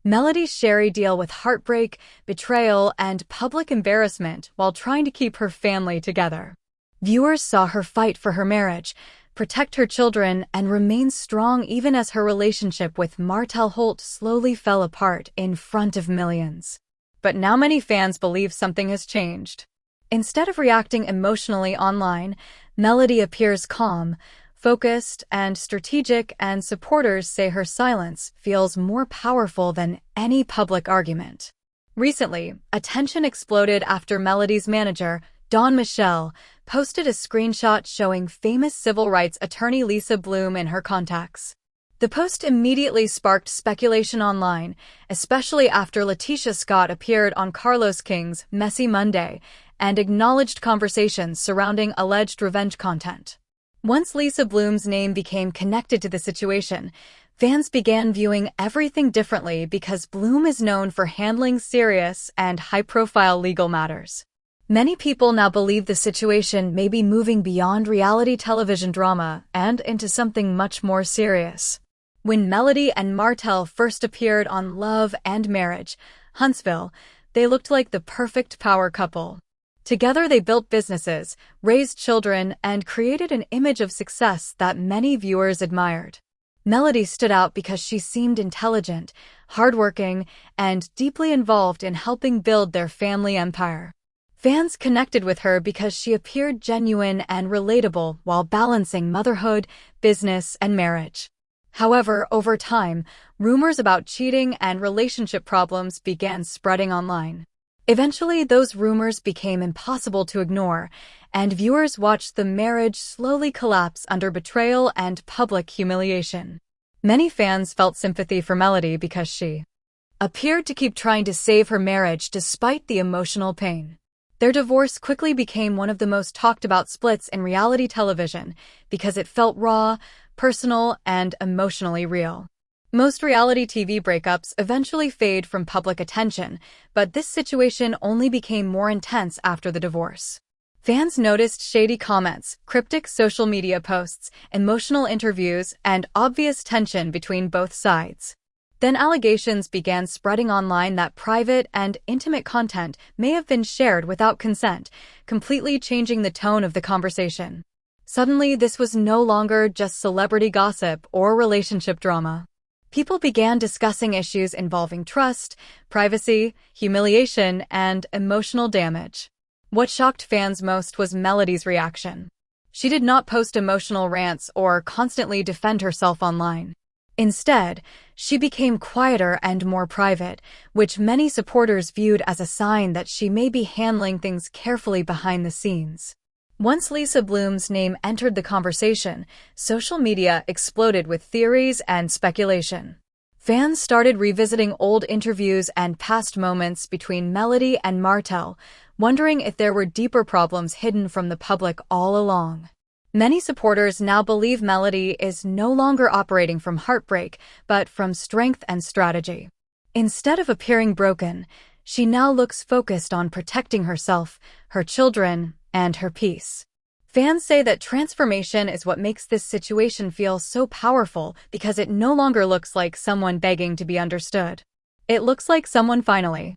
Melody's Shari deal with heartbreak, betrayal, and public embarrassment while trying to keep her family together. Viewers saw her fight for her marriage, protect her children, and remain strong even as her relationship with Martell Holt slowly fell apart in front of millions. But now many fans believe something has changed. Instead of reacting emotionally online, Melody appears calm, focused, and strategic, and supporters say her silence feels more powerful than any public argument. Recently, attention exploded after Melody's manager, Dawn Michelle, posted a screenshot showing famous civil rights attorney Lisa Bloom in her contacts. The post immediately sparked speculation online, especially after Letitia Scott appeared on Carlos King's Messy Monday and acknowledged conversations surrounding alleged revenge content. Once Lisa Bloom's name became connected to the situation, fans began viewing everything differently because Bloom is known for handling serious and high-profile legal matters. Many people now believe the situation may be moving beyond reality television drama and into something much more serious. When Melody and Martell first appeared on Love and Marriage, Huntsville, they looked like the perfect power couple. Together they built businesses, raised children, and created an image of success that many viewers admired. Melody stood out because she seemed intelligent, hardworking, and deeply involved in helping build their family empire. Fans connected with her because she appeared genuine and relatable while balancing motherhood, business, and marriage. However, over time, rumors about cheating and relationship problems began spreading online. Eventually, those rumors became impossible to ignore, and viewers watched the marriage slowly collapse under betrayal and public humiliation. Many fans felt sympathy for Melody because she appeared to keep trying to save her marriage despite the emotional pain. Their divorce quickly became one of the most talked about splits in reality television because it felt raw, personal, and emotionally real. Most reality TV breakups eventually fade from public attention, but this situation only became more intense after the divorce. Fans noticed shady comments, cryptic social media posts, emotional interviews, and obvious tension between both sides. Then allegations began spreading online that private and intimate content may have been shared without consent, completely changing the tone of the conversation. Suddenly, this was no longer just celebrity gossip or relationship drama. People began discussing issues involving trust, privacy, humiliation, and emotional damage. What shocked fans most was Melody's reaction. She did not post emotional rants or constantly defend herself online. Instead, she became quieter and more private, which many supporters viewed as a sign that she may be handling things carefully behind the scenes. Once Lisa Bloom's name entered the conversation, social media exploded with theories and speculation. Fans started revisiting old interviews and past moments between Melody and Martell, wondering if there were deeper problems hidden from the public all along. Many supporters now believe Melody is no longer operating from heartbreak, but from strength and strategy. Instead of appearing broken, she now looks focused on protecting herself, her children, and her peace. Fans say that transformation is what makes this situation feel so powerful because it no longer looks like someone begging to be understood. It looks like someone finally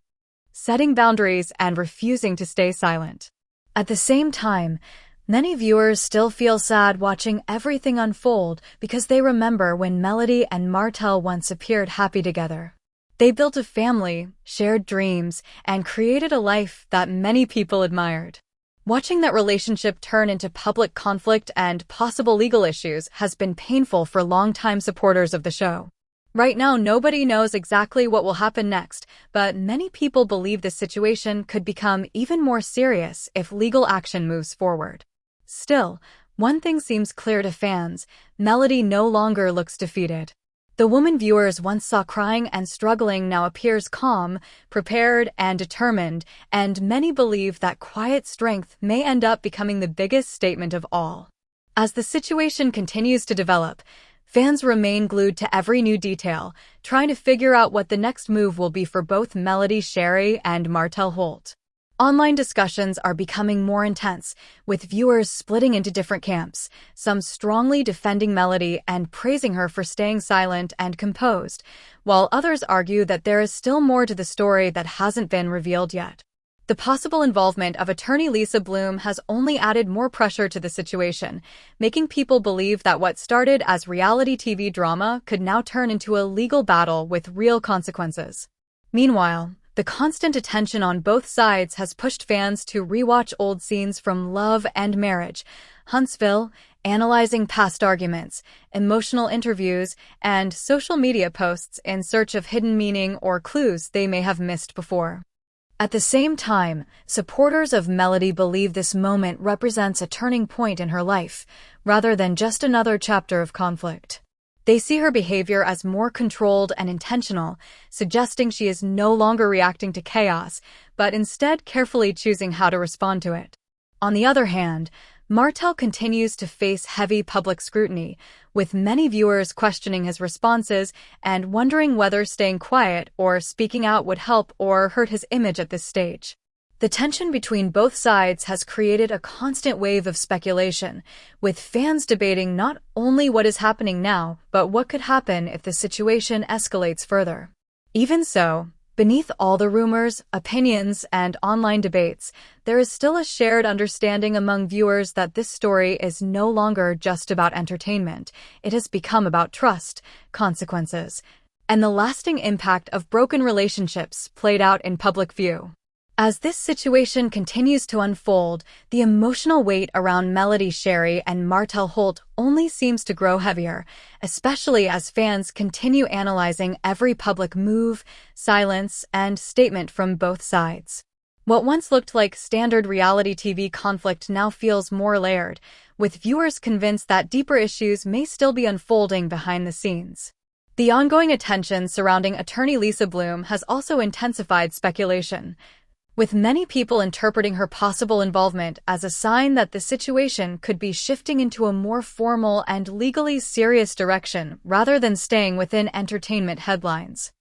setting boundaries and refusing to stay silent. At the same time, many viewers still feel sad watching everything unfold because they remember when Melody and Martell once appeared happy together. They built a family, shared dreams, and created a life that many people admired. Watching that relationship turn into public conflict and possible legal issues has been painful for longtime supporters of the show. Right now, nobody knows exactly what will happen next, but many people believe this situation could become even more serious if legal action moves forward. Still, one thing seems clear to fans: Melody no longer looks defeated. The woman viewers once saw crying and struggling now appears calm, prepared, and determined, and many believe that quiet strength may end up becoming the biggest statement of all. As the situation continues to develop, fans remain glued to every new detail, trying to figure out what the next move will be for both Melody, Shari, and Martell Holt. Online discussions are becoming more intense, with viewers splitting into different camps, some strongly defending Melody and praising her for staying silent and composed, while others argue that there is still more to the story that hasn't been revealed yet. The possible involvement of attorney Lisa Bloom has only added more pressure to the situation, making people believe that what started as reality TV drama could now turn into a legal battle with real consequences. Meanwhile, the constant attention on both sides has pushed fans to rewatch old scenes from Love and Marriage, Huntsville, analyzing past arguments, emotional interviews, and social media posts in search of hidden meaning or clues they may have missed before. At the same time, supporters of Melody believe this moment represents a turning point in her life, rather than just another chapter of conflict. They see her behavior as more controlled and intentional, suggesting she is no longer reacting to chaos, but instead carefully choosing how to respond to it. On the other hand, Martell continues to face heavy public scrutiny, with many viewers questioning his responses and wondering whether staying quiet or speaking out would help or hurt his image at this stage. The tension between both sides has created a constant wave of speculation, with fans debating not only what is happening now, but what could happen if the situation escalates further. Even so, beneath all the rumors, opinions, and online debates, there is still a shared understanding among viewers that this story is no longer just about entertainment. It has become about trust, consequences, and the lasting impact of broken relationships played out in public view. As this situation continues to unfold, the emotional weight around Melody, Shari, and Martell Holt only seems to grow heavier, especially as fans continue analyzing every public move, silence, and statement from both sides. What once looked like standard reality TV conflict now feels more layered, with viewers convinced that deeper issues may still be unfolding behind the scenes. The ongoing attention surrounding attorney Lisa Bloom has also intensified speculation, with many people interpreting her possible involvement as a sign that the situation could be shifting into a more formal and legally serious direction rather than staying within entertainment headlines.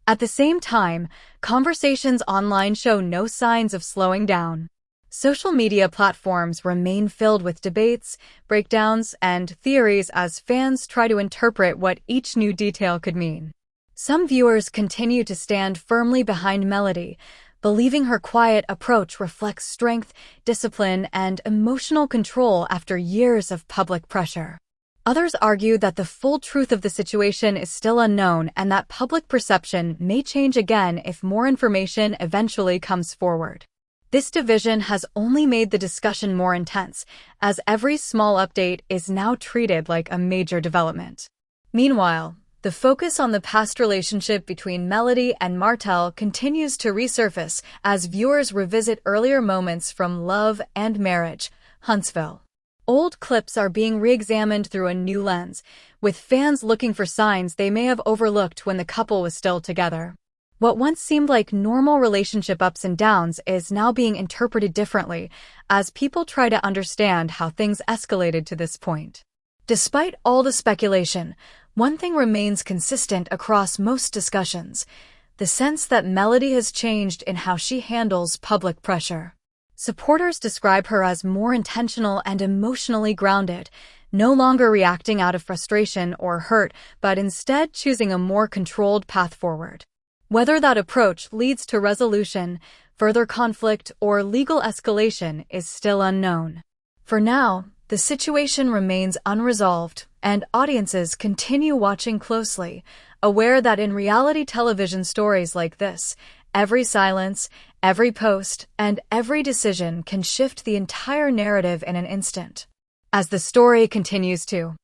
At the same time, conversations online show no signs of slowing down. Social media platforms remain filled with debates, breakdowns, and theories as fans try to interpret what each new detail could mean. Some viewers continue to stand firmly behind Melody, believing her quiet approach reflects strength, discipline, and emotional control after years of public pressure. Others argue that the full truth of the situation is still unknown and that public perception may change again if more information eventually comes forward. This division has only made the discussion more intense, as every small update is now treated like a major development. Meanwhile, the focus on the past relationship between Melody and Martell continues to resurface as viewers revisit earlier moments from Love and Marriage, Huntsville. Old clips are being re-examined through a new lens, with fans looking for signs they may have overlooked when the couple was still together. What once seemed like normal relationship ups and downs is now being interpreted differently as people try to understand how things escalated to this point. Despite all the speculation, one thing remains consistent across most discussions: the sense that Melody has changed in how she handles public pressure. Supporters describe her as more intentional and emotionally grounded, no longer reacting out of frustration or hurt, but instead choosing a more controlled path forward. Whether that approach leads to resolution, further conflict, or legal escalation is still unknown. For now, the situation remains unresolved, and audiences continue watching closely, aware that in reality television stories like this, every silence, every post, and every decision can shift the entire narrative in an instant. As the story continues to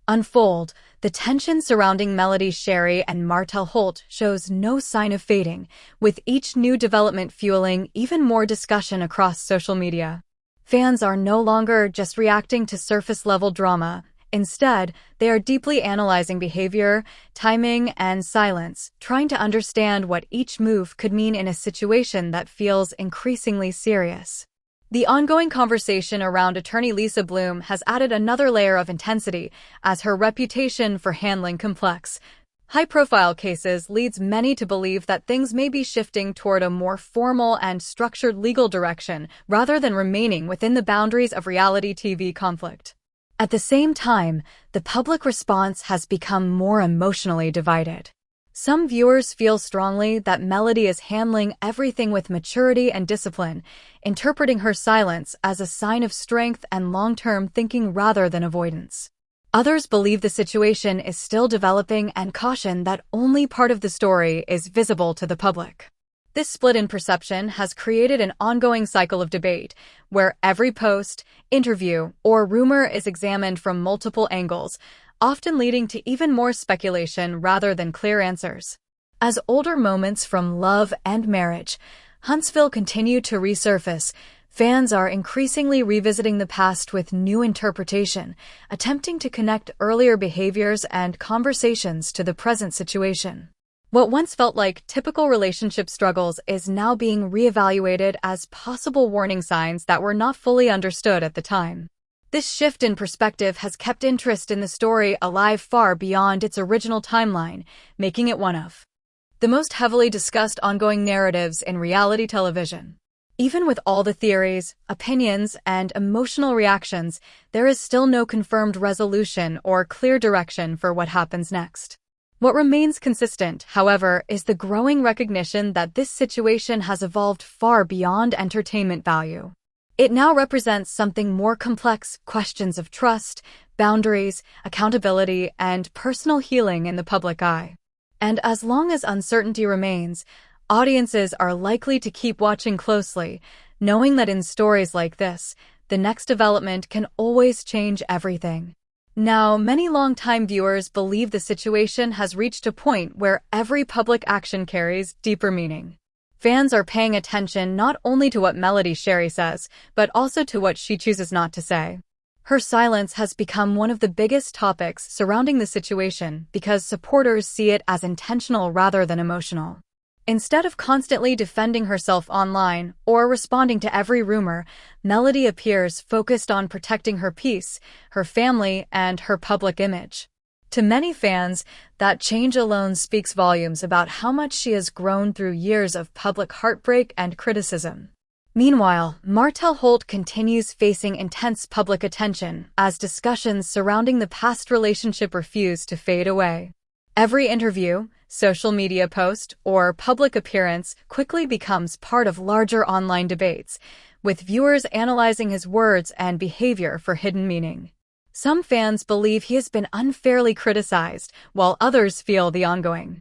unfold, the tension surrounding Melody, Shari, and Martell Holt shows no sign of fading, with each new development fueling even more discussion across social media. Fans are no longer just reacting to surface-level drama. Instead, they are deeply analyzing behavior, timing, and silence, trying to understand what each move could mean in a situation that feels increasingly serious. The ongoing conversation around attorney Lisa Bloom has added another layer of intensity, as her reputation for handling complex, High-profile cases leads many to believe that things may be shifting toward a more formal and structured legal direction rather than remaining within the boundaries of reality TV conflict. At the same time, the public response has become more emotionally divided. Some viewers feel strongly that Melody is handling everything with maturity and discipline, interpreting her silence as a sign of strength and long-term thinking rather than avoidance. Others believe the situation is still developing and caution that only part of the story is visible to the public. This split in perception has created an ongoing cycle of debate, where every post, interview, or rumor is examined from multiple angles, often leading to even more speculation rather than clear answers. As older moments from Love and Marriage, Huntsville continue to resurface, fans are increasingly revisiting the past with new interpretation, attempting to connect earlier behaviors and conversations to the present situation. What once felt like typical relationship struggles is now being reevaluated as possible warning signs that were not fully understood at the time. This shift in perspective has kept interest in the story alive far beyond its original timeline, making it one of the most heavily discussed ongoing narratives in reality television. Even with all the theories, opinions, and emotional reactions, there is still no confirmed resolution or clear direction for what happens next. What remains consistent, however, is the growing recognition that this situation has evolved far beyond entertainment value. It now represents something more complex: questions of trust, boundaries, accountability, and personal healing in the public eye. And as long as uncertainty remains, audiences are likely to keep watching closely, knowing that in stories like this, the next development can always change everything. Now, many longtime viewers believe the situation has reached a point where every public action carries deeper meaning. Fans are paying attention not only to what Melody Shari says, but also to what she chooses not to say. Her silence has become one of the biggest topics surrounding the situation because supporters see it as intentional rather than emotional. Instead of constantly defending herself online or responding to every rumor, Melody appears focused on protecting her peace, her family, and her public image. To many fans, that change alone speaks volumes about how much she has grown through years of public heartbreak and criticism. Meanwhile, Martell Holt continues facing intense public attention as discussions surrounding the past relationship refuse to fade away. Every interview, social media post, or public appearance quickly becomes part of larger online debates, with viewers analyzing his words and behavior for hidden meaning. Some fans believe he has been unfairly criticized, while others feel the ongoing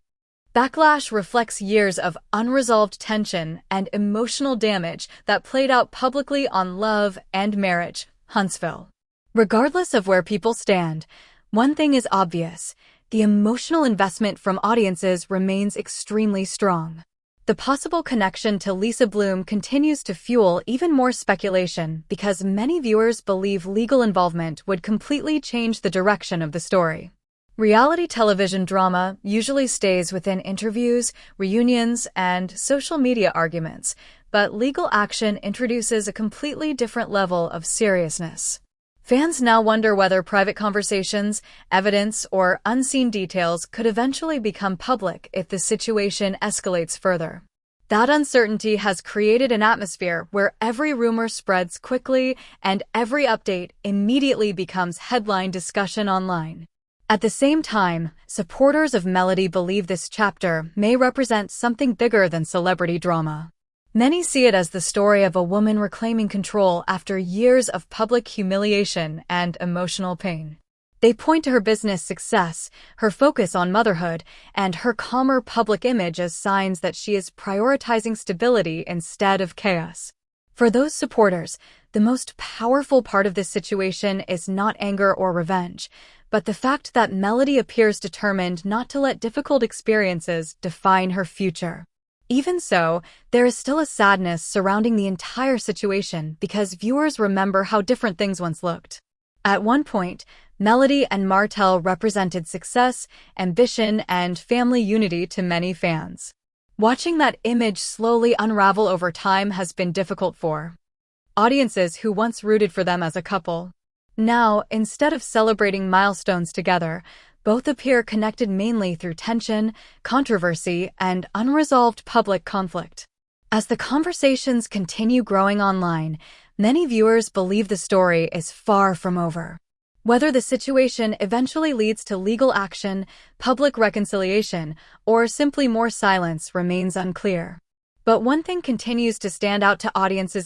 backlash reflects years of unresolved tension and emotional damage that played out publicly on Love and Marriage, Huntsville. Regardless of where people stand, one thing is obvious: the emotional investment from audiences remains extremely strong. The possible connection to Lisa Bloom continues to fuel even more speculation because many viewers believe legal involvement would completely change the direction of the story. Reality television drama usually stays within interviews, reunions, and social media arguments, but legal action introduces a completely different level of seriousness. Fans now wonder whether private conversations, evidence, or unseen details could eventually become public if the situation escalates further. That uncertainty has created an atmosphere where every rumor spreads quickly and every update immediately becomes headline discussion online. At the same time, supporters of Melody believe this chapter may represent something bigger than celebrity drama. Many see it as the story of a woman reclaiming control after years of public humiliation and emotional pain. They point to her business success, her focus on motherhood, and her calmer public image as signs that she is prioritizing stability instead of chaos. For those supporters, the most powerful part of this situation is not anger or revenge, but the fact that Melody appears determined not to let difficult experiences define her future. Even so, there is still a sadness surrounding the entire situation because viewers remember how different things once looked. At one point, Melody and Martell represented success, ambition, and family unity to many fans. Watching that image slowly unravel over time has been difficult for audiences who once rooted for them as a couple. Now, instead of celebrating milestones together, Both appear connected mainly through tension, controversy, and unresolved public conflict. As the conversations continue growing online, many viewers believe the story is far from over. Whether the situation eventually leads to legal action, public reconciliation, or simply more silence remains unclear. But one thing continues to stand out to audiences